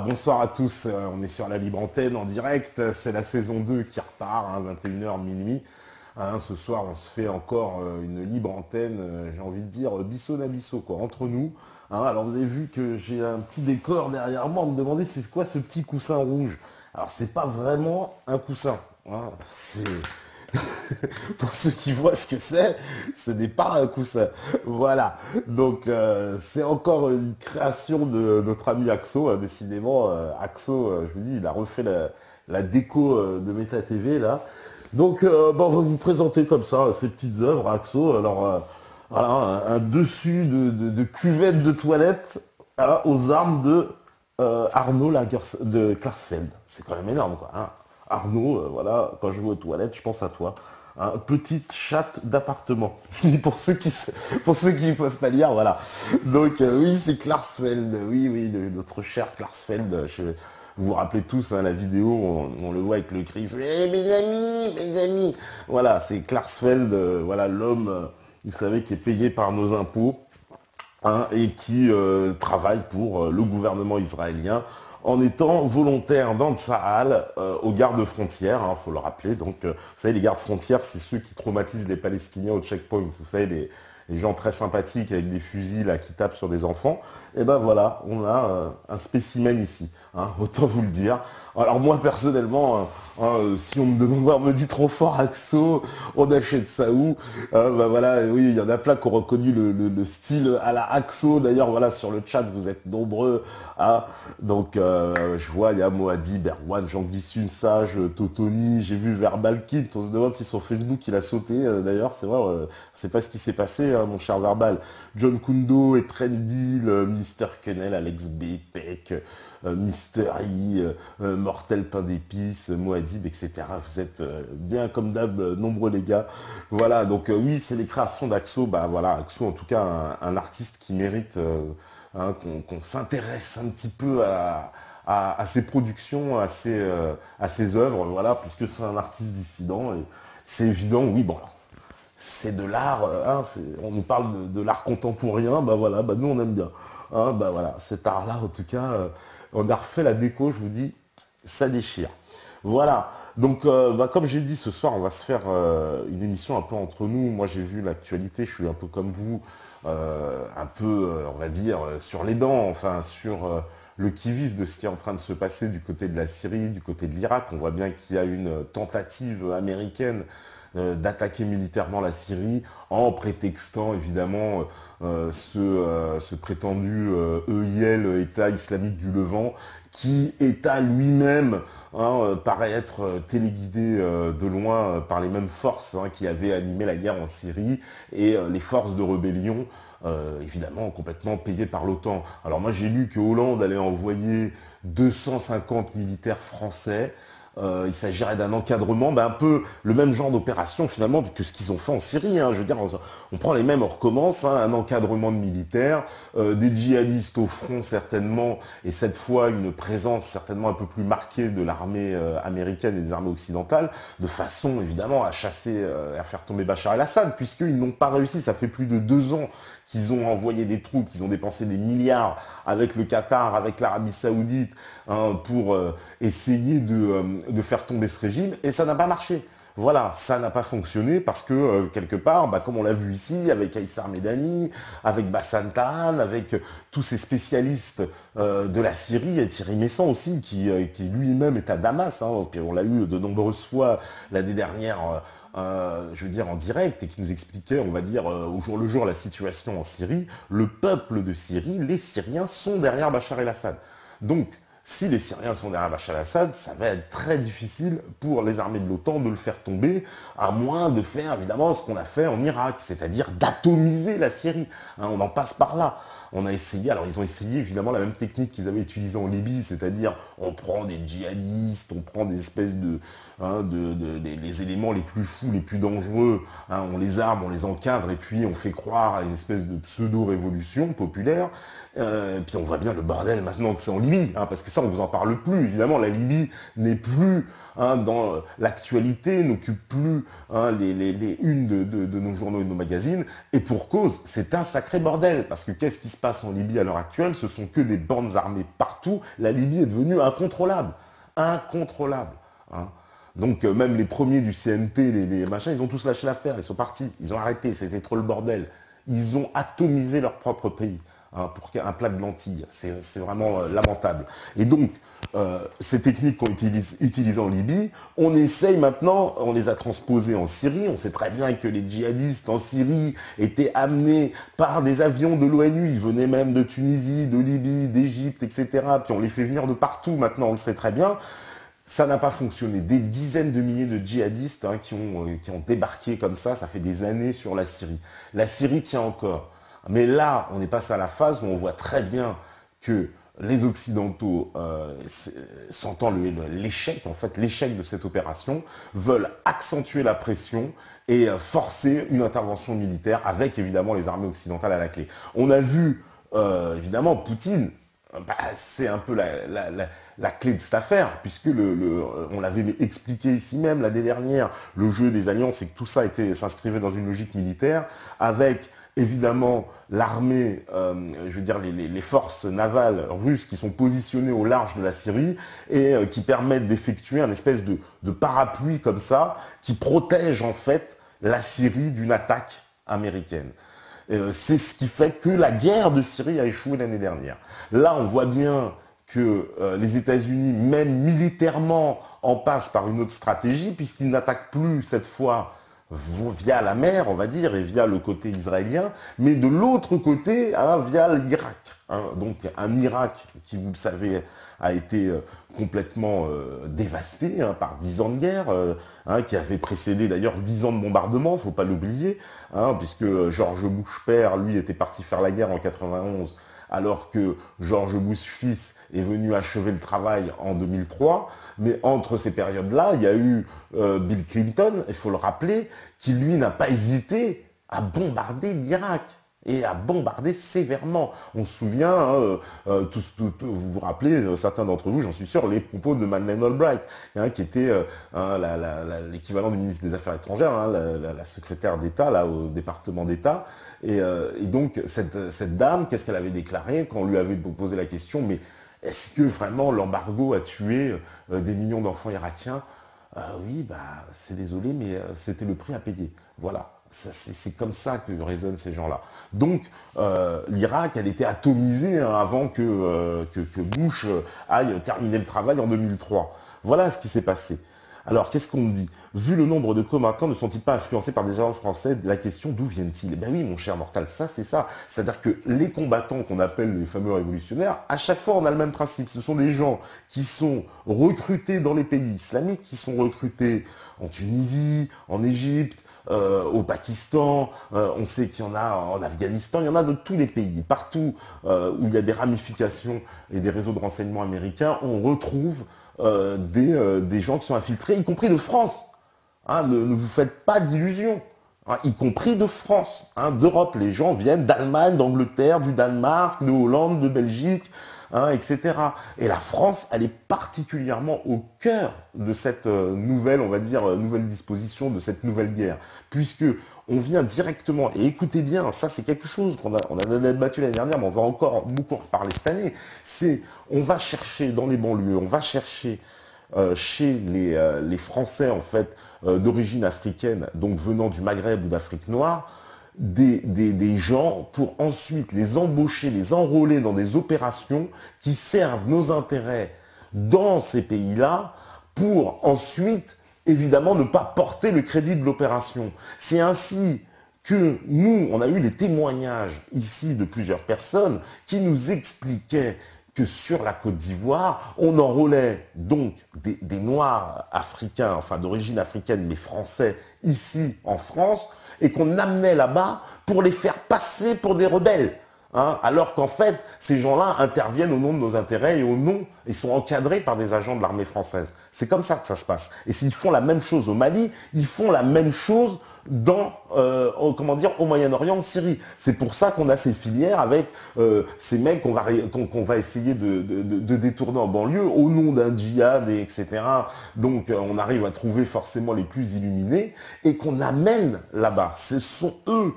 Bonsoir à tous, on est sur la libre antenne en direct, c'est la saison 2 qui repart, 21h minuit. Ce soir on se fait encore une libre antenne, j'ai envie de dire bisso na bisso quoi, entre nous. Alors vous avez vu que j'ai un petit décor derrière moi, on me demandait c'est quoi ce petit coussin rouge. Alors c'est pas vraiment un coussin, c'est... Pour ceux qui voient ce que c'est, ce n'est pas un coussin. Voilà. Donc c'est encore une création de notre ami Axo. Décidément, Axo, je vous dis, il a refait la déco de Meta TV là. Donc on va vous présenter comme ça ces petites œuvres Axo. Alors voilà, un dessus de cuvette de toilette aux armes de Arnaud de Klarsfeld. C'est quand même énorme quoi. Arnaud, voilà, quand je vais aux toilettes, je pense à toi. Petite chatte d'appartement. Je dis pour ceux qui peuvent pas lire, voilà. Donc oui, c'est Klarsfeld, oui, notre cher Klarsfeld. Vous vous rappelez tous la vidéo, on le voit avec le cri, mes amis. Voilà, c'est Klarsfeld, voilà l'homme, vous savez, qui est payé par nos impôts et qui travaille pour le gouvernement israélien en étant volontaire dans Tsahal aux gardes-frontières, faut le rappeler. Donc, vous savez, les gardes-frontières, c'est ceux qui traumatisent les Palestiniens au checkpoint. Vous savez, les gens très sympathiques avec des fusils là, qui tapent sur des enfants. Et ben voilà, on a un spécimen ici, autant vous le dire. Alors moi, personnellement, si on me demande, on me dit trop fort Axo, on achète ça où voilà, oui, il y en a plein qui ont reconnu le style à la Axo. D'ailleurs, voilà, sur le chat, vous êtes nombreux. Donc, je vois, il y a Moadi, Berwan, Jean-Guy Sage, Totoni, j'ai vu Verbal Kid, on se demande si sur Facebook il a sauté, d'ailleurs, c'est vrai, c'est pas ce qui s'est passé, mon cher Verbal. John Kundo et Trendy, Mister Kennel, Alex B, Peck, Mister I, Mortel Pain d'épices, Moadib, etc. Vous êtes bien comme d'hab, nombreux les gars. Voilà, donc oui, c'est les créations d'Axo. Bah voilà, Axo en tout cas un artiste qui mérite qu'on s'intéresse un petit peu à ses productions, à ses œuvres, voilà, puisque c'est un artiste dissident et c'est évident, oui, bon. C'est de l'art, on nous parle de l'art contemporain, bah voilà, bah nous on aime bien. Bah voilà, cet art-là, en tout cas, on a refait la déco, je vous dis, ça déchire. Voilà, donc comme j'ai dit, ce soir, on va se faire une émission un peu entre nous. Moi, j'ai vu l'actualité, je suis un peu comme vous, un peu, on va dire, sur les dents, enfin, sur le qui-vive de ce qui est en train de se passer du côté de la Syrie, du côté de l'Irak. On voit bien qu'il y a une tentative américaine d'attaquer militairement la Syrie en prétextant évidemment ce prétendu EIL, État islamique du Levant, qui État lui-même paraît être téléguidé de loin par les mêmes forces qui avaient animé la guerre en Syrie et les forces de rébellion évidemment complètement payées par l'OTAN. Alors moi j'ai lu que Hollande allait envoyer 250 militaires français. Il s'agirait d'un encadrement, un peu le même genre d'opération finalement que ce qu'ils ont fait en Syrie. Je veux dire, on prend les mêmes, on recommence, un encadrement de militaires, des djihadistes au front certainement, et cette fois une présence certainement un peu plus marquée de l'armée américaine et des armées occidentales, de façon évidemment à chasser, à faire tomber Bachar el-Assad, puisqu'ils n'ont pas réussi. Ça fait plus de 2 ans qu'ils ont envoyé des troupes, qu'ils ont dépensé des milliards avec le Qatar, avec l'Arabie Saoudite, pour essayer de faire tomber ce régime, et ça n'a pas marché. Voilà, ça n'a pas fonctionné parce que, quelque part, comme on l'a vu ici, avec Aïssar Medani, avec Bassam Tahan, avec tous ces spécialistes de la Syrie, et Thierry Messant aussi, qui lui-même est à Damas, on l'a eu de nombreuses fois l'année dernière, je veux dire en direct, et qui nous expliquait, on va dire, au jour le jour la situation en Syrie. Le peuple de Syrie, les Syriens sont derrière Bachar el-Assad. Donc, si les Syriens sont derrière Bachar el-Assad, ça va être très difficile pour les armées de l'OTAN de le faire tomber, à moins de faire évidemment ce qu'on a fait en Irak, c'est-à-dire d'atomiser la Syrie. On en passe par là. On a essayé, alors ils ont essayé évidemment la même technique qu'ils avaient utilisée en Libye, c'est-à-dire on prend des djihadistes, on prend des espèces les éléments les plus fous, les plus dangereux, on les arme, on les encadre et puis on fait croire à une espèce de pseudo-révolution populaire. Puis on voit bien le bordel maintenant que c'est en Libye, parce que ça on vous en parle plus. Évidemment, la Libye n'est plus hein, dans l'actualité, n'occupe plus hein, les unes de nos journaux et de nos magazines, et pour cause, c'est un sacré bordel, parce que qu'est-ce qui se passe en Libye à l'heure actuelle? Ce sont que des bandes armées partout, la Libye est devenue incontrôlable, incontrôlable. Hein. Donc même les premiers du CNT, les machins, ils ont tous lâché l'affaire, ils sont partis, ils ont arrêté, c'était trop le bordel. Ils ont atomisé leur propre pays hein, pour un plat de lentilles. C'est vraiment lamentable. Et donc, ces techniques qu'on utilise en Libye, on essaye maintenant, on les a transposées en Syrie. On sait très bien que les djihadistes en Syrie étaient amenés par des avions de l'ONU. Ils venaient même de Tunisie, de Libye, d'Égypte, etc. Puis on les fait venir de partout maintenant, on le sait très bien. Ça n'a pas fonctionné. Des dizaines de milliers de djihadistes hein, qui ont débarqué comme ça fait des années sur la Syrie. La Syrie tient encore. Mais là, on est passé à la phase où on voit très bien que les Occidentaux, sentant l'échec, en fait, l'échec de cette opération, veulent accentuer la pression et forcer une intervention militaire avec évidemment les armées occidentales à la clé. On a vu, évidemment, Poutine, c'est un peu la clé de cette affaire, puisque on l'avait expliqué ici même l'année dernière, le jeu des alliances et que tout ça s'inscrivait dans une logique militaire, avec évidemment l'armée, je veux dire les forces navales russes qui sont positionnées au large de la Syrie et qui permettent d'effectuer un espèce de parapluie comme ça, qui protège en fait la Syrie d'une attaque américaine. C'est ce qui fait que la guerre de Syrie a échoué l'année dernière. Là, on voit bien que les États-Unis, même militairement, en passent par une autre stratégie, puisqu'ils n'attaquent plus cette fois via la mer, on va dire, et via le côté israélien, mais de l'autre côté, hein, via l'Irak. Hein. Donc un Irak qui, vous le savez, a été complètement dévasté hein, par 10 ans de guerre, hein, qui avait précédé d'ailleurs 10 ans de bombardement, faut pas l'oublier, hein, puisque George Bush père, lui, était parti faire la guerre en 91, alors que George Bush fils est venu achever le travail en 2003. Mais entre ces périodes-là, il y a eu Bill Clinton, il faut le rappeler, qui lui n'a pas hésité à bombarder l'Irak et à bombarder sévèrement. On se souvient, hein, vous vous rappelez, certains d'entre vous, j'en suis sûr, les propos de Madeleine Albright, hein, qui était hein, l'équivalent du ministre des Affaires étrangères, hein, la secrétaire d'État là au département d'État. Et donc cette dame, qu'est-ce qu'elle avait déclaré quand on lui avait posé la question, mais est-ce que vraiment l'embargo a tué des millions d'enfants irakiens? Oui, c'est désolé, mais c'était le prix à payer. Voilà, c'est comme ça que résonnent ces gens-là. Donc, l'Irak, elle était atomisée hein, avant que Bush aille terminer le travail en 2003. Voilà ce qui s'est passé. Alors, qu'est-ce qu'on me dit? Vu le nombre de combattants, ne sont-ils pas influencés par des agents français? La question, d'où viennent-ils? Ben oui, mon cher mortal, ça, c'est ça. C'est-à-dire que les combattants qu'on appelle les fameux révolutionnaires, à chaque fois, on a le même principe. Ce sont des gens qui sont recrutés dans les pays islamiques, qui sont recrutés en Tunisie, en Égypte, au Pakistan, on sait qu'il y en a en Afghanistan, il y en a de tous les pays. Partout où il y a des ramifications et des réseaux de renseignement américains, on retrouve des gens qui sont infiltrés, y compris de France. Hein, ne vous faites pas d'illusions. Hein, y compris de France, hein, d'Europe. Les gens viennent d'Allemagne, d'Angleterre, du Danemark, de Hollande, de Belgique, hein, etc. Et la France, elle est particulièrement au cœur de cette nouvelle, on va dire, nouvelle disposition, de cette nouvelle guerre. Puisque on vient directement, et écoutez bien, ça c'est quelque chose qu'on a débattu l'année dernière, mais on va encore beaucoup en reparler cette année, on va chercher dans les banlieues, on va chercher chez les Français en fait d'origine africaine, donc venant du Maghreb ou d'Afrique noire, des gens pour ensuite les embaucher, les enrôler dans des opérations qui servent nos intérêts dans ces pays-là pour ensuite évidemment ne pas porter le crédit de l'opération. C'est ainsi que nous, on a eu les témoignages ici de plusieurs personnes qui nous expliquaient que sur la Côte d'Ivoire, on enrôlait donc des Noirs africains, enfin d'origine africaine, mais français, ici en France, et qu'on amenait là-bas pour les faire passer pour des rebelles. Hein, alors qu'en fait, ces gens-là interviennent au nom de nos intérêts et au nom, ils sont encadrés par des agents de l'armée française. C'est comme ça que ça se passe. Et s'ils font la même chose au Mali, ils font la même chose dans, comment dire, au Moyen-Orient, en Syrie. C'est pour ça qu'on a ces filières avec ces mecs qu'on va essayer de détourner en banlieue au nom d'un djihad, etc. Donc on arrive à trouver forcément les plus illuminés et qu'on amène là-bas. Ce sont eux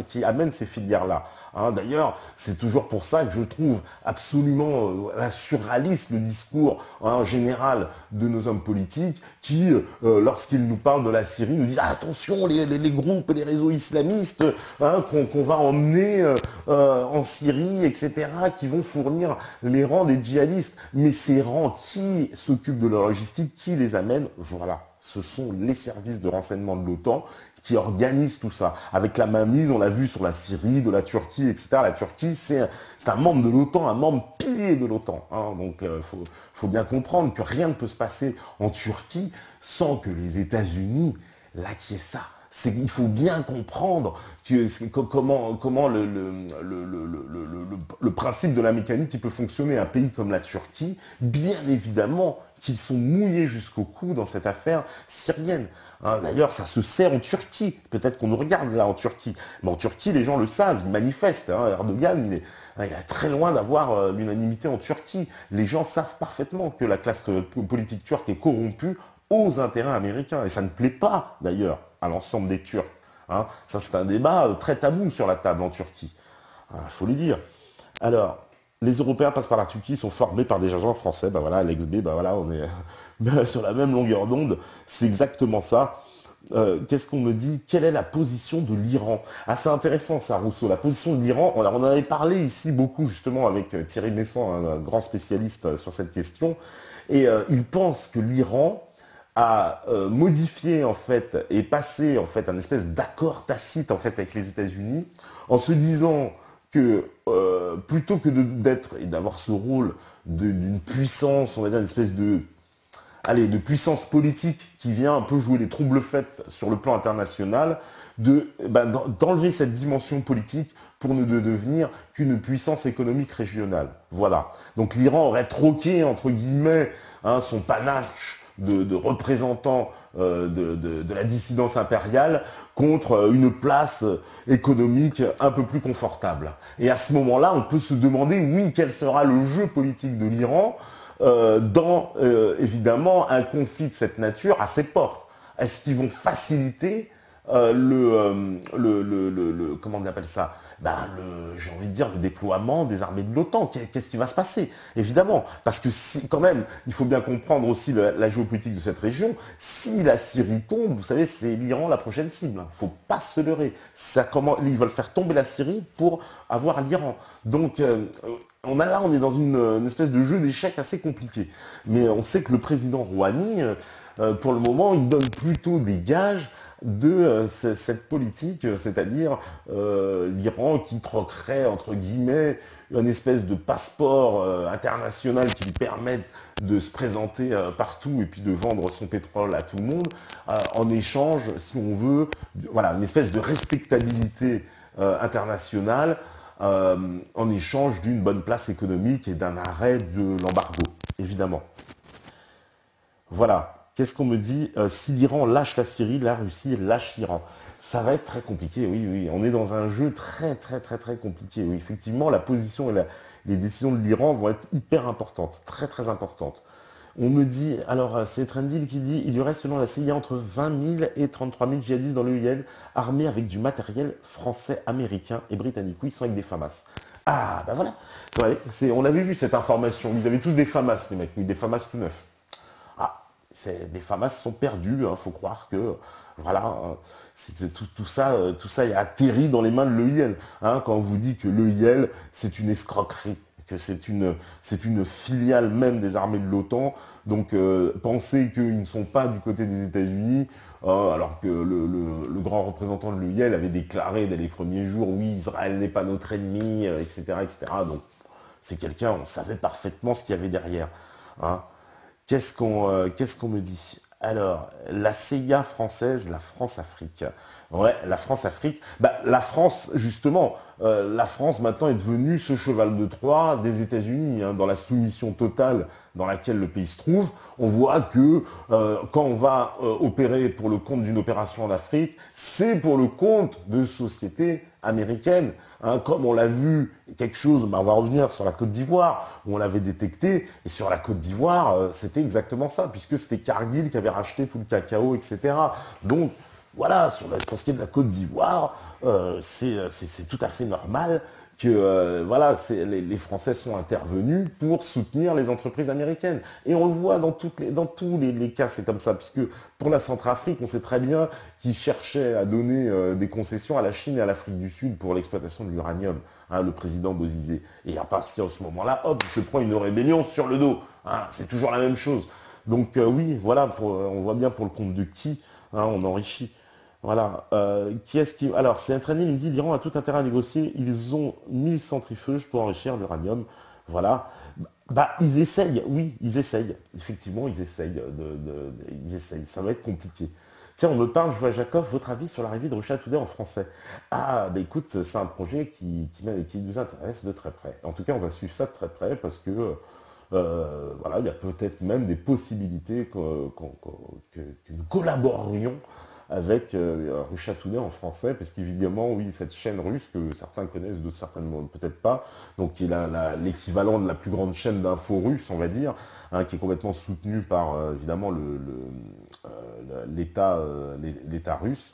qui amènent ces filières-là. Hein, d'ailleurs, c'est toujours pour ça que je trouve absolument surréaliste le discours en général de nos hommes politiques qui, lorsqu'ils nous parlent de la Syrie, nous disent attention les groupes et les réseaux islamistes hein, qu'on va emmener en Syrie, etc., qui vont fournir les rangs des djihadistes. Mais ces rangs, qui s'occupent de leur logistique, qui les amène? Voilà, ce sont les services de renseignement de l'OTAN qui organisent tout ça. Avec la mainmise, on l'a vu sur la Syrie, de la Turquie, etc. La Turquie, c'est un membre de l'OTAN, un membre pilier de l'OTAN. Hein. Donc, faut bien comprendre que rien ne peut se passer en Turquie sans que les États-Unis l'acquiescent ça. Il faut bien comprendre comment le principe de la mécanique qui peut fonctionner. Un pays comme la Turquie, bien évidemment qu'ils sont mouillés jusqu'au cou dans cette affaire syrienne. Hein, d'ailleurs, ça se sert en Turquie. Peut-être qu'on nous regarde là en Turquie. Mais en Turquie, les gens le savent, ils manifestent. Hein. Erdogan, il est très loin d'avoir l'unanimité en Turquie. Les gens savent parfaitement que la classe politique turque est corrompue aux intérêts américains. Et ça ne plaît pas, d'ailleurs, à l'ensemble des Turcs. Hein. Ça, c'est un débat très tabou sur la table en Turquie. Il faut le dire. Alors, les Européens passent par la Turquie, ils sont formés par des agents français. Ben voilà, Alex B, ben voilà, on est sur la même longueur d'onde. C'est exactement ça. Qu'est-ce qu'on me dit? Quelle est la position de l'Iran? Ah, c'est intéressant ça, Rousseau. La position de l'Iran, on en avait parlé ici beaucoup, justement, avec Thierry Messant, un grand spécialiste sur cette question. Et il pense que l'Iran a modifié en fait et passé en fait un espèce d'accord tacite en fait avec les États-Unis en se disant que plutôt que d'être et d'avoir ce rôle d'une puissance, on va dire une espèce de puissance politique qui vient un peu jouer les troubles-fêtes sur le plan international, d'enlever cette dimension politique pour ne devenir qu'une puissance économique régionale. Voilà. Donc l'Iran aurait troqué, entre guillemets, hein, son panache de représentants de la dissidence impériale contre une place économique un peu plus confortable. Et à ce moment-là, on peut se demander, oui, quel sera le jeu politique de l'Iran dans, évidemment, un conflit de cette nature à ses portes. Est-ce qu'ils vont faciliter comment on appelle ça, j'ai envie de dire, le déploiement des armées de l'OTAN? Qu'est-ce qui va se passer? Évidemment, parce que quand même, il faut bien comprendre aussi la géopolitique de cette région. Si la Syrie tombe, vous savez, c'est l'Iran la prochaine cible. Il faut pas se leurrer. Ils veulent faire tomber la Syrie pour avoir l'Iran. Donc, on est dans une espèce de jeu d'échecs assez compliqué. Mais on sait que le président Rouhani, pour le moment, il donne plutôt des gages de cette politique, c'est-à-dire l'Iran qui troquerait, entre guillemets, une espèce de passeport international qui lui permette de se présenter partout et puis de vendre son pétrole à tout le monde, en échange, si on veut, voilà, une espèce de respectabilité internationale en échange d'une bonne place économique et d'un arrêt de l'embargo, évidemment. Voilà. Qu'est-ce qu'on me dit? Si l'Iran lâche la Syrie, la Russie lâche l'Iran. Ça va être très compliqué, oui, oui. On est dans un jeu très, très, très, très compliqué. Oui, effectivement, la position et les décisions de l'Iran vont être hyper importantes, très, très importantes. On me dit, alors c'est Trendil qui dit, il y aurait selon la CIA entre 20 000 et 33 000 djihadistes dans l'EIL, armés avec du matériel français, américain et britannique. Oui, ils sont avec des FAMAS. Ah, ben voilà. Ouais, on avait vu cette information. Ils avaient tous des FAMAS, les mecs. Oui, des FAMAS tout neufs. Des FAMAS sont perdus, faut croire que voilà, tout ça est atterri dans les mains de l'EIL. Hein, quand on vous dit que l'EIL c'est une escroquerie, que c'est une filiale même des armées de l'OTAN, donc penser qu'ils ne sont pas du côté des États-Unis, alors que le grand représentant de l'EIL avait déclaré dès les premiers jours, oui, Israël n'est pas notre ennemi, etc., etc. Donc c'est quelqu'un, on savait parfaitement ce qu'il y avait derrière. Hein. Qu'est-ce qu'on me dit? Alors, la CIA française, la France-Afrique. Ouais, la France-Afrique. Bah, la France, justement, la France maintenant est devenue ce cheval de Troie des États-Unis, hein, dans la soumission totale dans laquelle le pays se trouve. On voit que quand on va opérer pour le compte d'une opération en Afrique, c'est pour le compte de sociétés américaines. Hein, comme on l'a vu, quelque chose, bah, on va revenir sur la Côte d'Ivoire, où on l'avait détecté, et sur la Côte d'Ivoire, c'était exactement ça, puisque c'était Cargill qui avait racheté tout le cacao, etc. Donc, voilà, pour ce qui est de la Côte d'Ivoire, c'est tout à fait normal que voilà, les Français sont intervenus pour soutenir les entreprises américaines. Et on le voit dans tous les cas, c'est comme ça, puisque pour la Centrafrique, on sait très bien qu'ils cherchaient à donner des concessions à la Chine et à l'Afrique du Sud pour l'exploitation de l'uranium, hein, le président Bozizé. Et à partir de ce moment-là, hop, il se prend une rébellion sur le dos. Hein, c'est toujours la même chose. Donc oui, voilà, on voit bien pour le compte de qui hein, on enrichit. Voilà. Qui est-ce qui... Alors, c'est un traîné, il me dit, l'Iran a tout intérêt à négocier. Ils ont 1000 centrifuges pour enrichir l'uranium. Voilà. Bah, ils essayent, oui, ils essayent. Effectivement, ils essayent. Ils essayent. Ça va être compliqué. Tiens, on me parle, je vois Jacob, votre avis sur l'arrivée de Russia Today en français. Ah, bah écoute, c'est un projet qui nous intéresse de très près. En tout cas, on va suivre ça de très près parce que, voilà, il y a peut-être même des possibilités que nous collaborions avec Russia Today en français, parce qu'évidemment, oui, cette chaîne russe que certains connaissent, d'autres certainement peut-être pas, donc qui est l'équivalent de la plus grande chaîne d'infos russe, on va dire, hein, qui est complètement soutenue par évidemment l'État russe,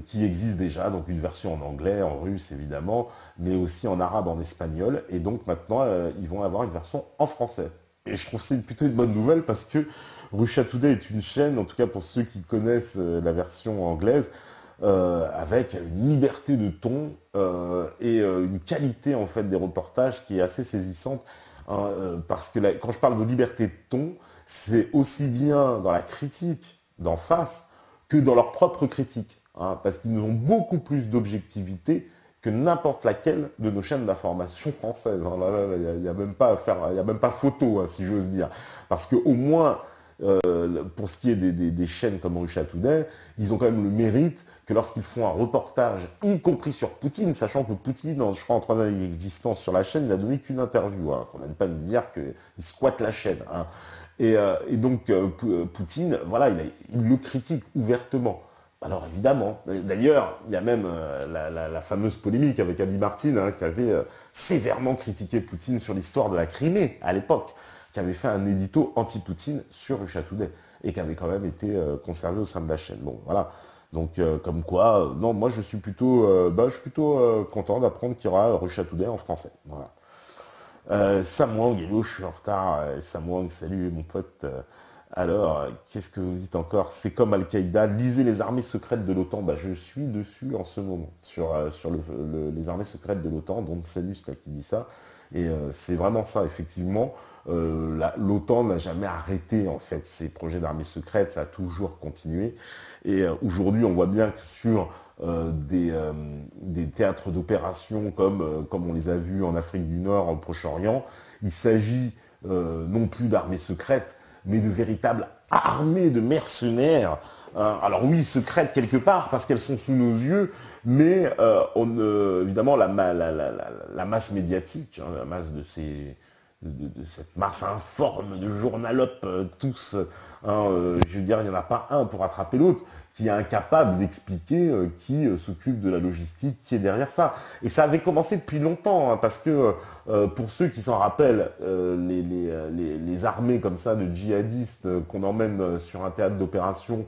qui existe déjà, donc une version en anglais, en russe évidemment, mais aussi en arabe, en espagnol, et donc maintenant ils vont avoir une version en français. Et je trouve que c'est plutôt une bonne nouvelle parce que Russia Today est une chaîne, en tout cas pour ceux qui connaissent la version anglaise, avec une liberté de ton et une qualité en fait des reportages qui est assez saisissante. Hein, parce que quand je parle de liberté de ton, c'est aussi bien dans la critique d'en face que dans leur propre critique. Hein, parce qu'ils ont beaucoup plus d'objectivité que n'importe laquelle de nos chaînes d'information françaises. Hein. Là, il n'y a même pas à faire, il y a même pas photo, hein, si j'ose dire. Parce qu'au moins, pour ce qui est des chaînes comme Russia Today, ils ont quand même le mérite que lorsqu'ils font un reportage, y compris sur Poutine, sachant que Poutine, je crois en 3 années d'existence sur la chaîne, il n'a donné qu'une interview. Hein, on n'aime pas nous dire qu'il squatte la chaîne. Hein. Et donc Poutine, voilà, il le critique ouvertement. Alors évidemment, d'ailleurs, il y a même la fameuse polémique avec Abby Martin, hein, qui avait sévèrement critiqué Poutine sur l'histoire de la Crimée à l'époque, qui avait fait un édito anti-Poutine sur Russia Today, et qui avait quand même été conservé au sein de la chaîne. Bon, voilà. Donc, comme quoi, non, moi je suis plutôt content d'apprendre qu'il y aura Russia Today en français. Voilà. Samwang, hello, je suis en retard. Samwang, salut mon pote. Alors, qu'est-ce que vous dites encore? C'est comme Al-Qaïda, lisez les armées secrètes de l'OTAN. Bah, je suis dessus en ce moment, sur les armées secrètes de l'OTAN, dont Salus là, qui dit ça. Et c'est vraiment ça, effectivement. L'OTAN n'a jamais arrêté, en fait, ses projets d'armées secrètes, ça a toujours continué. Et aujourd'hui, on voit bien que sur des théâtres d'opération comme on les a vus en Afrique du Nord, en Proche-Orient, il s'agit non plus d'armées secrètes, mais de véritables armées de mercenaires. Alors oui, secrètes quelque part, parce qu'elles sont sous nos yeux, mais évidemment, la masse médiatique, hein, la masse de cette masse informe de journalopes, tous, hein, je veux dire, il n'y en a pas un pour attraper l'autre, qui est incapable d'expliquer qui s'occupe de la logistique, qui est derrière ça. Et ça avait commencé depuis longtemps, hein, parce que pour ceux qui s'en rappellent, les armées comme ça de djihadistes qu'on emmène sur un théâtre d'opération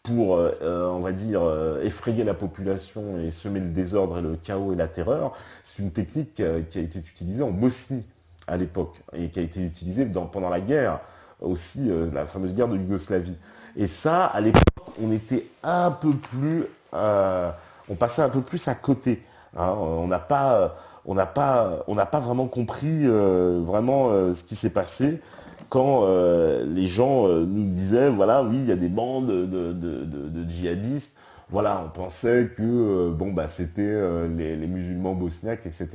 pour, on va dire, effrayer la population et semer le désordre et le chaos et la terreur, c'est une technique qui a été utilisée en Bosnie à l'époque, et qui a été utilisée pendant la guerre, aussi la fameuse guerre de Yougoslavie. Et ça, à l'époque, on était un peu plus, on passait un peu plus à côté. Hein. On n'a pas vraiment compris ce qui s'est passé quand les gens nous disaient, voilà, oui, il y a des bandes de djihadistes. Voilà, on pensait que c'était les musulmans bosniaques, etc.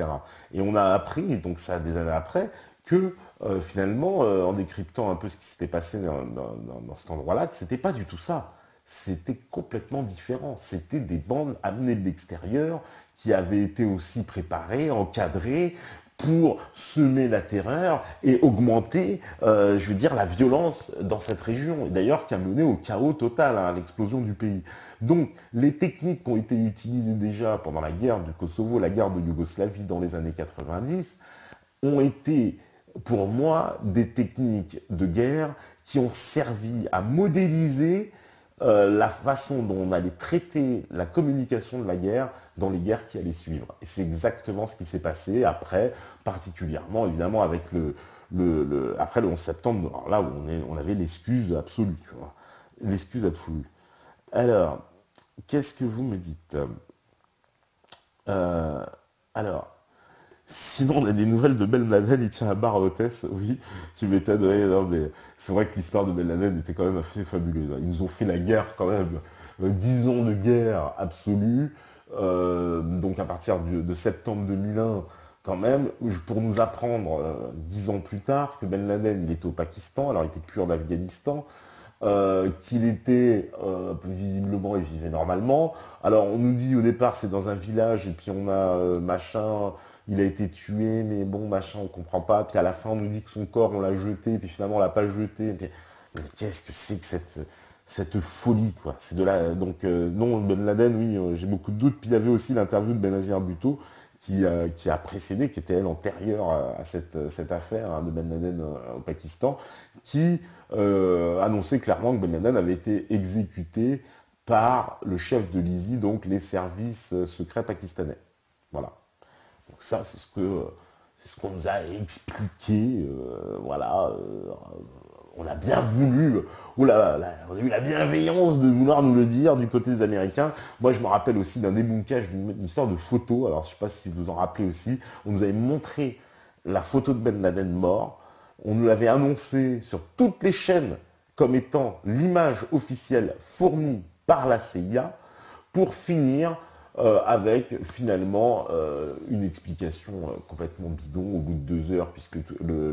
Et on a appris, donc ça des années après, que finalement, en décryptant un peu ce qui s'était passé dans cet endroit-là, que c'était pas du tout ça. c'était complètement différent. C'était des bandes amenées de l'extérieur qui avaient été aussi préparées, encadrées pour semer la terreur et augmenter, je veux dire, la violence dans cette région. Et d'ailleurs, qui a mené au chaos total, hein, à l'explosion du pays. Donc, les techniques qui ont été utilisées déjà pendant la guerre du Kosovo, la guerre de Yougoslavie dans les années 90, ont été, pour moi, des techniques de guerre qui ont servi à modéliser la façon dont on allait traiter la communication de la guerre dans les guerres qui allaient suivre. Et c'est exactement ce qui s'est passé après, particulièrement évidemment avec après le 11 septembre, alors là où on avait l'excuse absolue, tu vois. L'excuse absolue. Alors, qu'est-ce que vous me dites? Alors, sinon, on a des nouvelles de Ben Laden, il tient à barre à hôtesse, oui, tu m'étonnes, ouais, non, mais c'est vrai que l'histoire de Ben Laden était quand même assez fabuleuse, hein. Ils nous ont fait la guerre quand même, 10 ans de guerre absolue, donc à partir de septembre 2001, quand même, pour nous apprendre 10 ans plus tard que Ben Laden, il était au Pakistan, alors il était plus en Afghanistan, qu'il était visiblement, il vivait normalement. Alors on nous dit au départ c'est dans un village et puis on a machin, il a été tué, mais bon machin on comprend pas. Puis à la fin on nous dit que son corps on l'a jeté, puis finalement on l'a pas jeté. Mais qu'est-ce que c'est que cette folie quoi? C'est de la donc non Ben Laden oui j'ai beaucoup de doutes. Puis il y avait aussi l'interview de Benazir Bhutto qui a précédé, qui était elle antérieure à cette affaire hein, de Ben Laden au Pakistan, qui annonçait clairement que Ben Laden avait été exécuté par le chef de l'ISI, donc les services secrets pakistanais. Voilà. Donc ça, c'est ce qu'on nous a expliqué. Voilà. On a bien voulu, on a eu la bienveillance de vouloir nous le dire du côté des Américains. Moi, je me rappelle aussi d'un débunkage d'une histoire de photo. Alors, je ne sais pas si vous vous en rappelez aussi. On nous avait montré la photo de Ben Laden mort. On nous l'avait annoncé sur toutes les chaînes comme étant l'image officielle fournie par la CIA pour finir avec finalement une explication complètement bidon au bout de 2 heures, puisque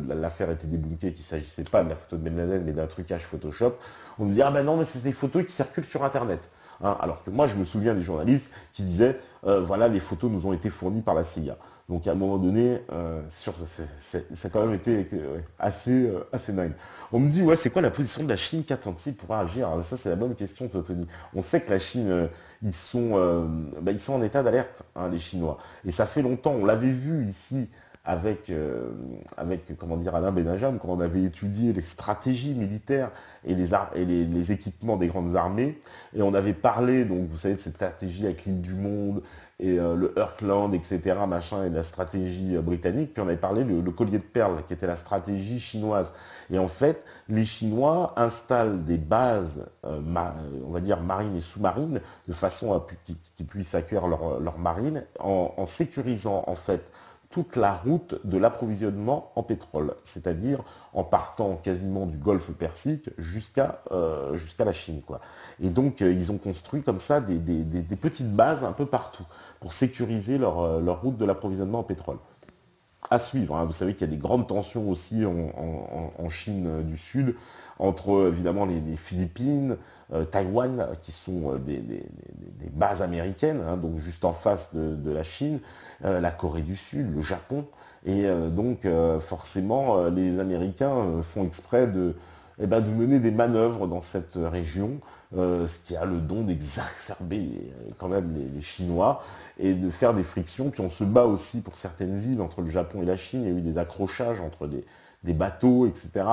l'affaire était débunkée, qu'il ne s'agissait pas de la photo de Ben Laden, mais d'un trucage Photoshop. On nous dit, ah ben non, mais c'est des photos qui circulent sur Internet. Hein, alors que moi, je me souviens des journalistes qui disaient, voilà, les photos nous ont été fournies par la CIA. Donc à un moment donné, ça a quand même été ouais, assez dingue. On me dit, ouais, c'est quoi la position de la Chine qu'attend-il pour agir? Alors, ça, c'est la bonne question, Tony. On sait que la Chine, ils sont en état d'alerte, hein, les Chinois. Et ça fait longtemps, on l'avait vu ici avec comment dire, Alain Benajam, quand on avait étudié les stratégies militaires et les équipements des grandes armées. Et on avait parlé, donc vous savez, de cette stratégie avec l'île du monde et le Heartland, etc., machin, et de la stratégie britannique. Puis on avait parlé le collier de perles, qui était la stratégie chinoise. Et en fait, les Chinois installent des bases, on va dire, marines et sous-marines, de façon à qu'ils puissent accueillir leur marine, en sécurisant, en fait, toute la route de l'approvisionnement en pétrole, c'est-à-dire en partant quasiment du golfe Persique jusqu'à la Chine, quoi. Et donc, ils ont construit comme ça des petites bases un peu partout pour sécuriser leur route de l'approvisionnement en pétrole. À suivre, hein. Vous savez qu'il y a des grandes tensions aussi en Chine du Sud, entre évidemment les Philippines, Taïwan, qui sont des bases américaines, hein, donc juste en face de la Chine, la Corée du Sud, le Japon. Et donc forcément, les Américains font exprès de mener des manœuvres dans cette région, ce qui a le don d'exacerber quand même les Chinois et de faire des frictions. Puis on se bat aussi pour certaines îles entre le Japon et la Chine. Il y a eu des accrochages entre des bateaux, etc.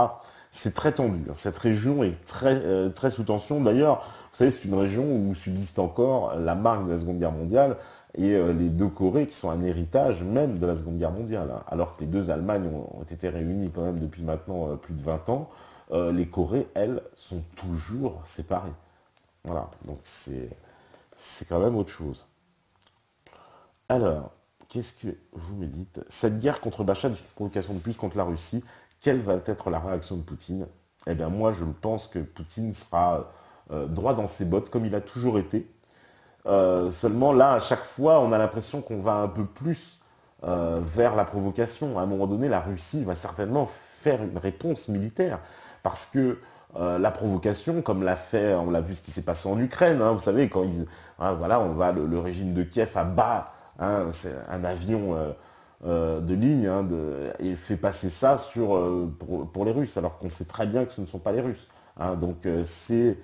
C'est très tendu. Cette région est très sous tension. D'ailleurs, vous savez, c'est une région où subsiste encore la marque de la Seconde Guerre mondiale et les deux Corées qui sont un héritage même de la Seconde Guerre mondiale. Hein. Alors que les deux Allemagnes ont été réunies quand même depuis maintenant plus de 20 ans, les Corées, elles, sont toujours séparées. Voilà, donc c'est quand même autre chose. Alors, qu'est-ce que vous me dites? Cette guerre contre Bachar est une provocation de plus contre la Russie. Quelle va être la réaction de Poutine? Eh bien, moi, je pense que Poutine sera droit dans ses bottes, comme il a toujours été. Seulement, là, à chaque fois, on a l'impression qu'on va un peu plus vers la provocation. À un moment donné, la Russie va certainement faire une réponse militaire. Parce que la provocation, comme l'a fait, on l'a vu ce qui s'est passé en Ukraine, hein, vous savez, quand voilà, le régime de Kiev abat c'est un avion de ligne et fait passer ça pour les Russes, alors qu'on sait très bien que ce ne sont pas les Russes. Hein. Donc c'est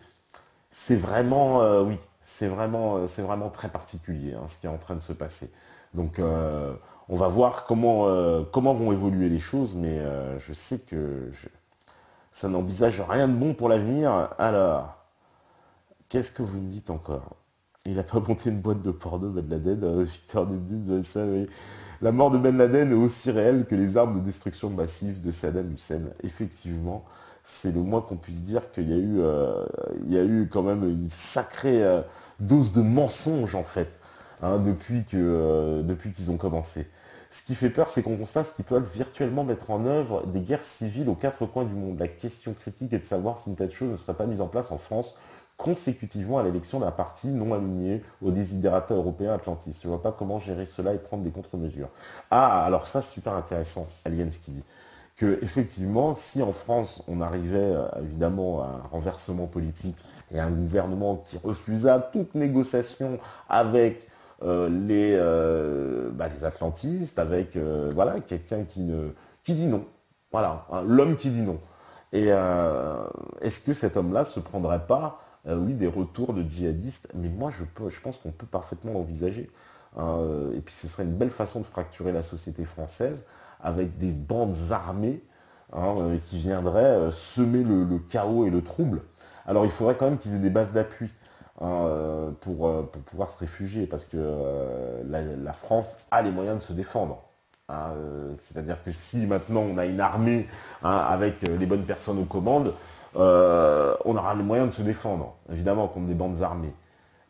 vraiment, oui, c'est vraiment très particulier ce qui est en train de se passer. Donc on va voir comment vont évoluer les choses, mais je sais que ça n'envisage rien de bon pour l'avenir. Alors, qu'est-ce que vous me dites encore? Il n'a pas monté une boîte de porno, Ben Laden, Victor Dubdub, ça, oui. La mort de Ben Laden est aussi réelle que les armes de destruction massive de Saddam Hussein. Effectivement, c'est le moins qu'on puisse dire qu'il y a eu quand même une sacrée dose de mensonges, en fait, depuis qu'ils ont commencé. Ce qui fait peur, c'est qu'on constate qu'ils peuvent virtuellement mettre en œuvre des guerres civiles aux quatre coins du monde. La question critique est de savoir si une telle chose ne serait pas mise en place en France consécutivement à l'élection d'un parti non aligné aux desiderata européens atlantistes. Je ne vois pas comment gérer cela et prendre des contre-mesures. Ah, alors ça, c'est super intéressant, Alien, ce qu'il dit. Que, effectivement, si en France, on arrivait évidemment à un renversement politique et à un gouvernement qui refusa toute négociation avec les atlantistes, avec voilà, quelqu'un qui dit non. Voilà, l'homme qui dit non. Et est-ce que cet homme-là se prendrait pas, oui, des retours de djihadistes? Mais moi, je pense qu'on peut parfaitement l'envisager. Et puis, ce serait une belle façon de fracturer la société française avec des bandes armées qui viendraient semer le chaos et le trouble. Alors, il faudrait quand même qu'ils aient des bases d'appui pour pouvoir se réfugier, parce que la France a les moyens de se défendre. C'est-à-dire que si maintenant on a une armée avec les bonnes personnes aux commandes, on aura les moyens de se défendre, évidemment, contre des bandes armées.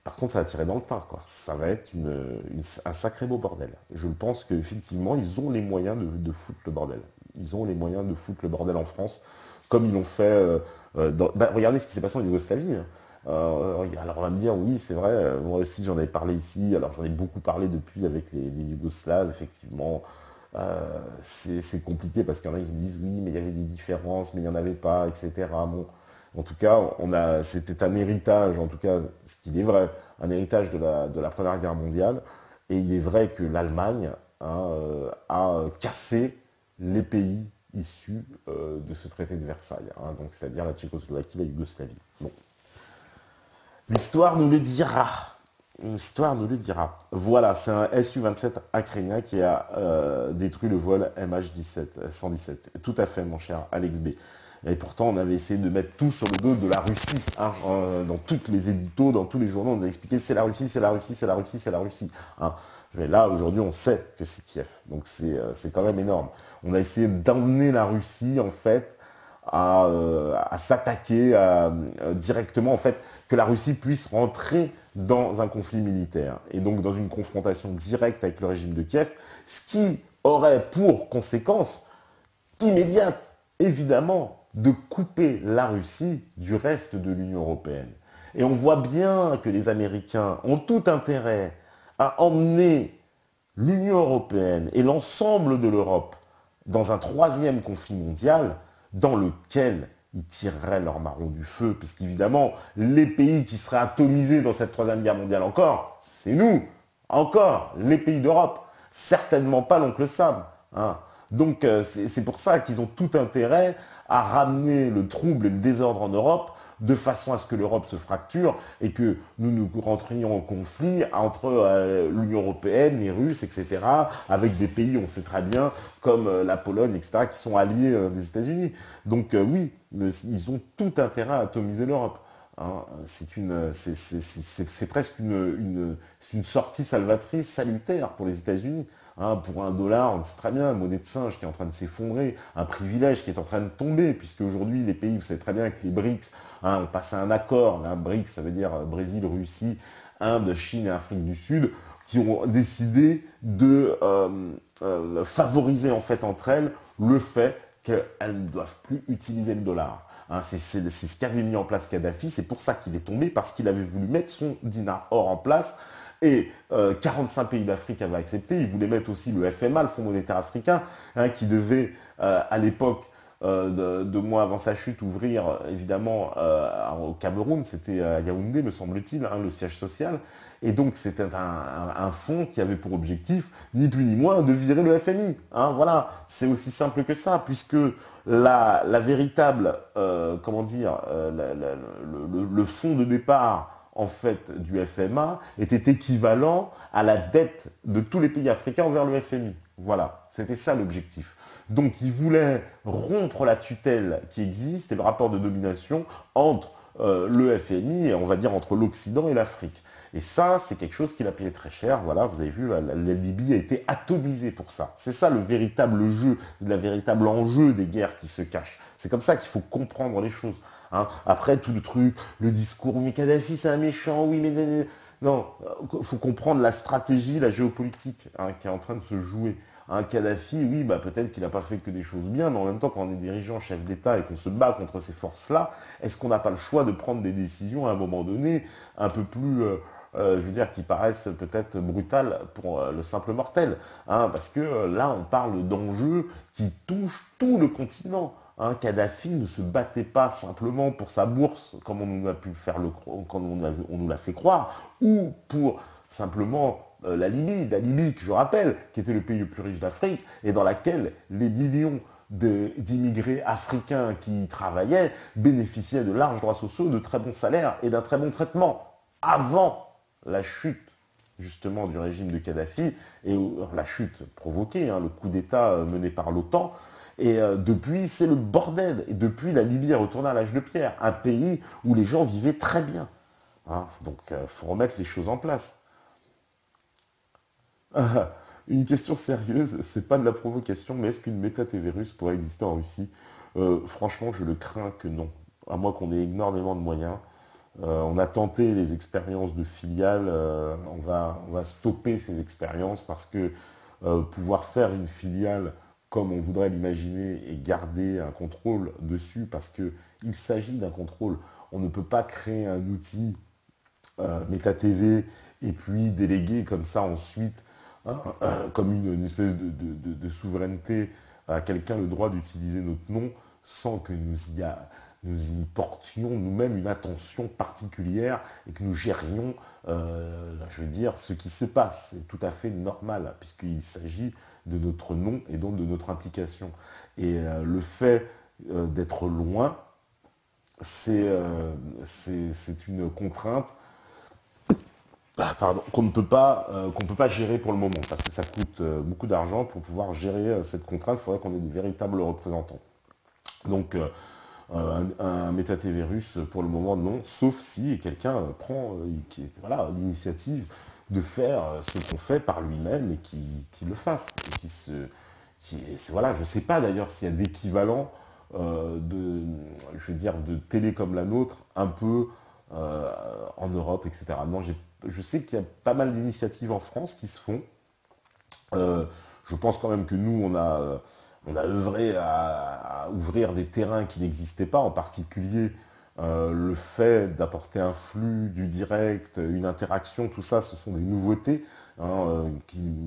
Par contre, ça va tirer dans le tas, quoi. Ça va être un sacré beau bordel. Je pense qu'effectivement, ils ont les moyens de foutre le bordel. Ils ont les moyens de foutre le bordel en France, comme ils l'ont fait regardez ce qui s'est passé en Yougoslavie. Alors on va me dire, oui, c'est vrai, moi aussi j'en avais parlé ici, alors j'en ai beaucoup parlé depuis avec les Yougoslaves, effectivement. C'est compliqué parce qu'il y en a qui me disent, oui, mais il y avait des différences, mais il n'y en avait pas, etc. Bon, en tout cas, c'était un héritage, en tout cas, ce qu'il est vrai, un héritage de la Première Guerre mondiale. Et il est vrai que l'Allemagne a cassé les pays issus de ce traité de Versailles, donc c'est-à-dire la Tchécoslovaquie, la Yougoslavie. Bon. L'histoire nous le dira. L'histoire nous le dira. Voilà, c'est un Su-27 ukrainien qui a détruit le vol MH117. Tout à fait, mon cher Alex B. Et pourtant, on avait essayé de mettre tout sur le dos de la Russie. Dans toutes les éditos, dans tous les journaux, on nous a expliqué c'est la Russie, c'est la Russie, c'est la Russie, c'est la Russie. Mais là, aujourd'hui, on sait que c'est Kiev. Donc c'est quand même énorme. On a essayé d'emmener la Russie, en fait, à s'attaquer directement, en fait, que la Russie puisse rentrer dans un conflit militaire et donc dans une confrontation directe avec le régime de Kiev, ce qui aurait pour conséquence immédiate, évidemment, de couper la Russie du reste de l'Union européenne. Et on voit bien que les Américains ont tout intérêt à emmener l'Union européenne et l'ensemble de l'Europe dans un troisième conflit mondial dans lequel ils tireraient leur marron du feu, puisqu'évidemment, les pays qui seraient atomisés dans cette troisième guerre mondiale encore, c'est nous, encore, les pays d'Europe, certainement pas l'oncle Sam. Donc c'est pour ça qu'ils ont tout intérêt à ramener le trouble et le désordre en Europe, de façon à ce que l'Europe se fracture et que nous rentrions en conflit entre l'Union européenne, les Russes, etc., avec des pays, on sait très bien, comme la Pologne, etc., qui sont alliés des États-Unis. Donc oui, ils ont tout intérêt à atomiser l'Europe. C'est presque une sortie salvatrice, salutaire pour les États-Unis. Pour $1, on sait très bien, une monnaie de singe qui est en train de s'effondrer, un privilège qui est en train de tomber, puisque aujourd'hui les pays, vous savez très bien que les BRICS ont passé un accord, BRICS ça veut dire Brésil, Russie, Inde, Chine et Afrique du Sud, qui ont décidé de favoriser en fait entre elles le fait qu'elles ne doivent plus utiliser le dollar. C'est ce qu'avait mis en place Kadhafi, c'est pour ça qu'il est tombé, parce qu'il avait voulu mettre son dinar or en place, et 45 pays d'Afrique avaient accepté. Ils voulaient mettre aussi le FMA, le Fonds monétaire africain, qui devait à l'époque deux mois avant sa chute, ouvrir évidemment au Cameroun, c'était à Yaoundé, me semble-t-il, hein, le siège social. Et donc c'était un fonds qui avait pour objectif, ni plus ni moins, de virer le FMI. Hein, voilà, c'est aussi simple que ça, puisque la véritable, comment dire, le fonds de départ en fait du FMA était équivalent à la dette de tous les pays africains envers le FMI. Voilà, c'était ça l'objectif. Donc il voulait rompre la tutelle qui existe et le rapport de domination entre le FMI et on va dire entre l'Occident et l'Afrique. Et ça, c'est quelque chose qu'il a payé très cher. Voilà, vous avez vu, la Libye a été atomisée pour ça. C'est ça le véritable jeu, le véritable enjeu des guerres qui se cachent. C'est comme ça qu'il faut comprendre les choses. Hein. Après, tout le truc, le discours, mais Kadhafi, c'est un méchant, oui, mais... Non, il faut comprendre la stratégie, la géopolitique hein, qui est en train de se jouer. Un Kadhafi, oui, bah, peut-être qu'il n'a pas fait que des choses bien, mais en même temps, quand on est dirigeant, chef d'État et qu'on se bat contre ces forces-là, est-ce qu'on n'a pas le choix de prendre des décisions à un moment donné un peu plus, je veux dire, qui paraissent peut-être brutales pour le simple mortel hein, parce que là, on parle d'enjeux qui touchent tout le continent. Hein, Kadhafi ne se battait pas simplement pour sa bourse, comme on nous a pu faire comme on nous l'a fait croire, ou pour simplement la Libye, que je rappelle, qui était le pays le plus riche d'Afrique, et dans laquelle les millions d'immigrés africains qui y travaillaient bénéficiaient de larges droits sociaux, de très bons salaires et d'un très bon traitement, avant la chute justement du régime de Kadhafi, et la chute provoquée, hein, le coup d'État mené par l'OTAN, et depuis, c'est le bordel. Et depuis, la Libye est retournée à l'âge de pierre, un pays où les gens vivaient très bien. Hein, donc, il faut remettre les choses en place. Une question sérieuse, c'est pas de la provocation, mais est-ce qu'une méta-TV russe pourrait exister en Russie? Franchement, je le crains que non. À moins qu'on ait énormément de moyens. On a tenté les expériences de filiales, on va stopper ces expériences parce que pouvoir faire une filiale comme on voudrait l'imaginer et garder un contrôle dessus parce qu'il s'agit d'un contrôle. On ne peut pas créer un outil méta-TV et puis déléguer comme ça ensuite, hein, comme une espèce de souveraineté à quelqu'un le droit d'utiliser notre nom sans que nous y portions nous-mêmes une attention particulière et que nous gérions, je veux dire, ce qui se passe. C'est tout à fait normal, puisqu'il s'agit de notre nom et donc de notre implication. Et le fait d'être loin, c'est une contrainte qu'on ne peut pas, gérer pour le moment, parce que ça coûte beaucoup d'argent pour pouvoir gérer cette contrainte. Il faudrait qu'on ait des véritables représentants. Donc, un méta-TV russe, pour le moment, non, sauf si quelqu'un prend voilà, l'initiative de faire ce qu'on fait par lui-même et qui le fasse. Voilà, je ne sais pas d'ailleurs s'il y a d'équivalent je veux dire, de télé comme la nôtre, un peu en Europe, etc. Non, je sais qu'il y a pas mal d'initiatives en France qui se font. Je pense quand même que nous, on a œuvré à ouvrir des terrains qui n'existaient pas, en particulier le fait d'apporter un flux, du direct, une interaction, tout ça, ce sont des nouveautés. Hein,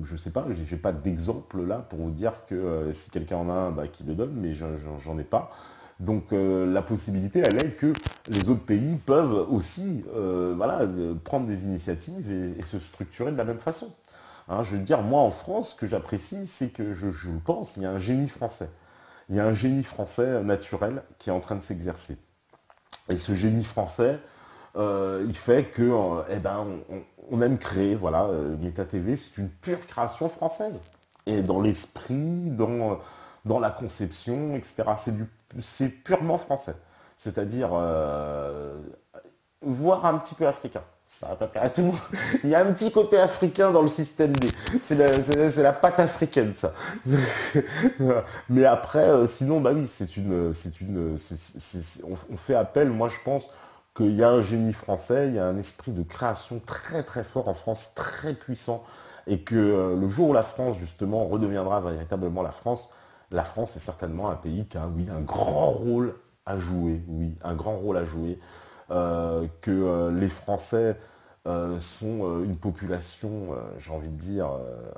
je ne sais pas, j'ai pas d'exemple là pour vous dire que si quelqu'un en a un, bah, qu'il le donne, mais j'en ai pas. Donc la possibilité, elle est que les autres pays peuvent aussi voilà, prendre des initiatives et se structurer de la même façon. Hein, je veux dire, moi en France, ce que j'apprécie, c'est que je le pense, il y a un génie français. Il y a un génie français naturel qui est en train de s'exercer. Et ce génie français, il fait que, on aime créer, voilà, Méta TV, c'est une pure création française. Et dans l'esprit, dans la conception, etc. C'est purement français. C'est-à-dire, voire un petit peu africain. Ça va pas plaire à tout le monde. Il y a un petit côté africain dans le système D. C'est la patte africaine, ça. Mais après, sinon, bah oui, on fait appel, moi je pense qu'il y a un génie français, il y a un esprit de création très très fort en France, très puissant, et que le jour où la France, justement, redeviendra véritablement la France est certainement un pays qui a, oui, un grand rôle à jouer, oui, un grand rôle à jouer, que les Français sont une population, j'ai envie de dire,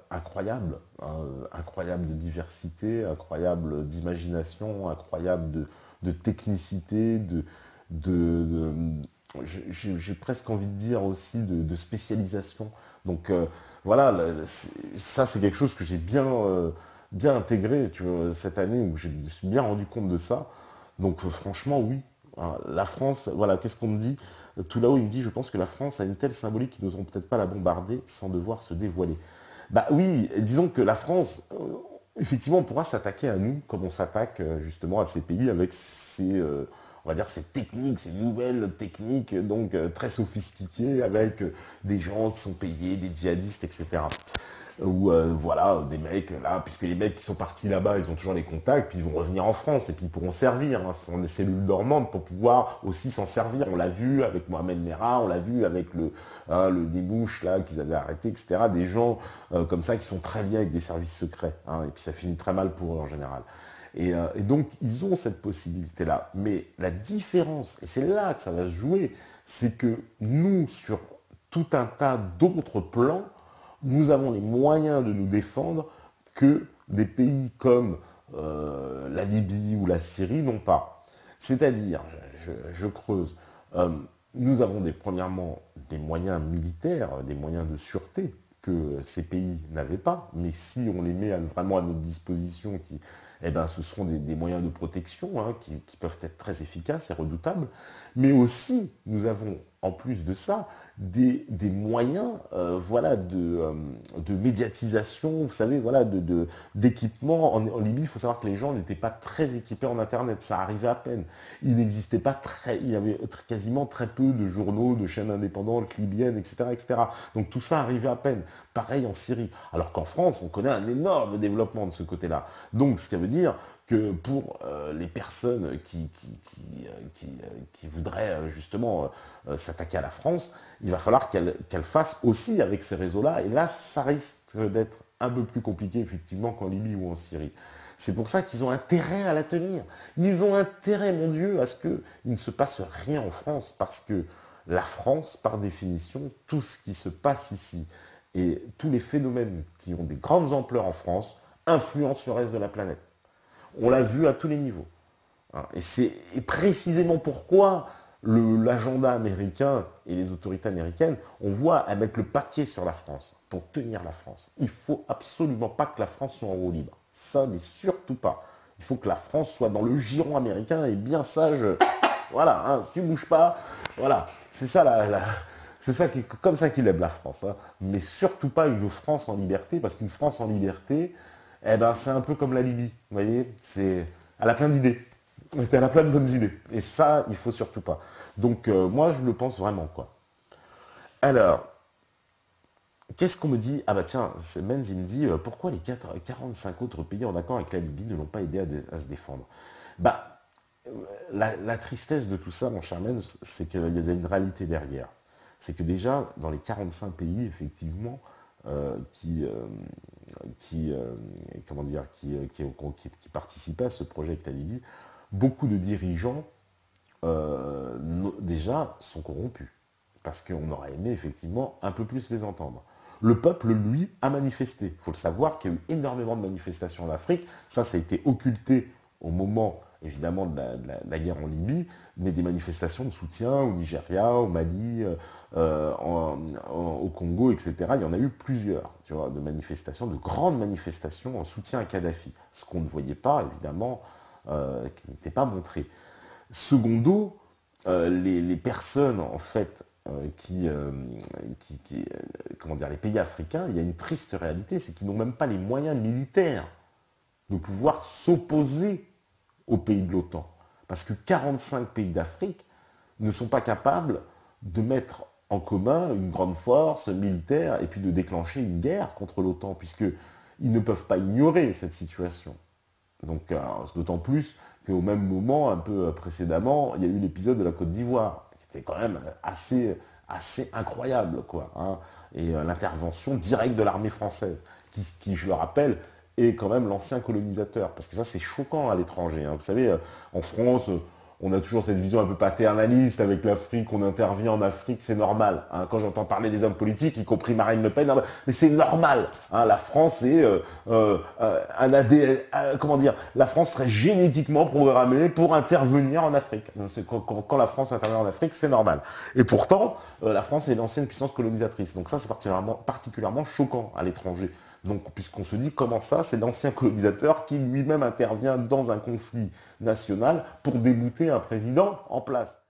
incroyable, hein, incroyable de diversité, incroyable d'imagination, incroyable de technicité, de, j'ai presque envie de dire aussi de spécialisation. Donc voilà, ça c'est quelque chose que j'ai bien intégré, tu vois, cette année où je me suis bien rendu compte de ça. Donc franchement, oui. Hein, la France, voilà, qu'est-ce qu'on me dit? Tout là-haut, il me dit, je pense que la France a une telle symbolique qu'ils n'oseront peut-être pas la bombarder sans devoir se dévoiler. Bah oui, disons que la France, effectivement, on pourra s'attaquer à nous comme on s'attaque justement à ces pays avec on va dire, ces techniques, ces nouvelles techniques, donc très sophistiquées, avec des gens qui sont payés, des djihadistes, etc. Ou voilà, des mecs là, puisque les mecs qui sont partis là-bas, ils ont toujours les contacts, puis ils vont revenir en France et puis ils pourront servir. Hein, ce sont des cellules dormantes pour pouvoir aussi s'en servir. On l'a vu avec Mohamed Merah, on l'a vu avec le Débouche là qu'ils avaient arrêté, etc. Des gens comme ça qui sont très liés avec des services secrets. Hein, et puis ça finit très mal pour eux en général. Et donc ils ont cette possibilité-là. Mais la différence, et c'est là que ça va se jouer, c'est que nous, sur tout un tas d'autres plans, nous avons les moyens de nous défendre que des pays comme la Libye ou la Syrie n'ont pas. C'est-à-dire, je creuse, nous avons premièrement des moyens militaires, des moyens de sûreté que ces pays n'avaient pas, mais si on les met vraiment à notre disposition, eh ben, ce seront des moyens de protection hein, qui peuvent être très efficaces et redoutables, mais aussi nous avons en plus de ça des moyens voilà, de médiatisation, vous savez, voilà, d'équipement. En Libye, il faut savoir que les gens n'étaient pas très équipés en Internet, ça arrivait à peine. Il n'existait pas il y avait quasiment très peu de journaux, de chaînes indépendantes libyennes, etc., etc. Donc tout ça arrivait à peine. Pareil en Syrie. Alors qu'en France, on connaît un énorme développement de ce côté-là. Donc ce qui veut dire que pour les personnes qui voudraient justement s'attaquer à la France, il va falloir qu'elles fassent aussi avec ces réseaux-là. Et là, ça risque d'être un peu plus compliqué, effectivement, qu'en Libye ou en Syrie. C'est pour ça qu'ils ont intérêt à la tenir. Ils ont intérêt, mon Dieu, à ce qu'il ne se passe rien en France, parce que la France, par définition, tout ce qui se passe ici et tous les phénomènes qui ont des grandes ampleurs en France influencent le reste de la planète. On l'a vu à tous les niveaux. Et c'est précisément pourquoi l'agenda américain et les autorités américaines, on voit à mettre le paquet sur la France pour tenir la France. Il ne faut absolument pas que la France soit en roue libre. Ça, mais surtout pas. Il faut que la France soit dans le giron américain et bien sage. Voilà, hein, tu bouges pas. Voilà, c'est ça c'est ça comme ça qu'il aime la France. Hein. Mais surtout pas une France en liberté, parce qu'une France en liberté, eh ben, c'est un peu comme la Libye. Vous voyez, elle a plein d'idées. Elle a plein de bonnes idées. Et ça, il faut surtout pas. Donc, moi, je le pense vraiment, quoi. Alors, qu'est-ce qu'on me dit? Ah bah tiens, Menz, il me dit, pourquoi les 45 autres pays en accord avec la Libye ne l'ont pas aidé à se défendre? Bah, la tristesse de tout ça, mon cher Menz, c'est qu'il y a une réalité derrière. C'est que déjà, dans les 45 pays, effectivement, comment dire, qui participaient à ce projet avec la Libye, beaucoup de dirigeants déjà sont corrompus. Parce qu'on aurait aimé effectivement un peu plus les entendre. Le peuple, lui, a manifesté. Il faut le savoir qu'il y a eu énormément de manifestations en Afrique. Ça a été occulté au moment, évidemment, de la guerre en Libye, mais des manifestations de soutien au Nigeria, au Mali, au Congo, etc. Il y en a eu plusieurs, tu vois, de manifestations, de grandes manifestations en soutien à Kadhafi. Ce qu'on ne voyait pas, évidemment, qui n'était pas montré. Secondo, les personnes, en fait, comment dire, les pays africains, il y a une triste réalité, c'est qu'ils n'ont même pas les moyens militaires de pouvoir s'opposer aux pays de l'OTAN. Parce que 45 pays d'Afrique ne sont pas capables de mettre en commun une grande force militaire et puis de déclencher une guerre contre l'OTAN, puisqu'ils ne peuvent pas ignorer cette situation. Donc, d'autant plus qu'au même moment, un peu précédemment, il y a eu l'épisode de la Côte d'Ivoire, qui était quand même assez incroyable, quoi. Hein, et l'intervention directe de l'armée française, qui, je le rappelle, est quand même l'ancien colonisateur. Parce que ça, c'est choquant à l'étranger. Hein. Vous savez, en France, on a toujours cette vision un peu paternaliste avec l'Afrique, on intervient en Afrique, c'est normal. Hein. Quand j'entends parler des hommes politiques, y compris Marine Le Pen, non, mais c'est normal. Hein. La France est un ADN, comment dire, la France serait génétiquement programmée pour intervenir en Afrique. Donc, quand la France intervient en Afrique, c'est normal. Et pourtant, la France est l'ancienne puissance colonisatrice. Donc ça, c'est particulièrement choquant à l'étranger. Donc, puisqu'on se dit comment ça, c'est l'ancien colonisateur qui lui-même intervient dans un conflit national pour débouter un président en place.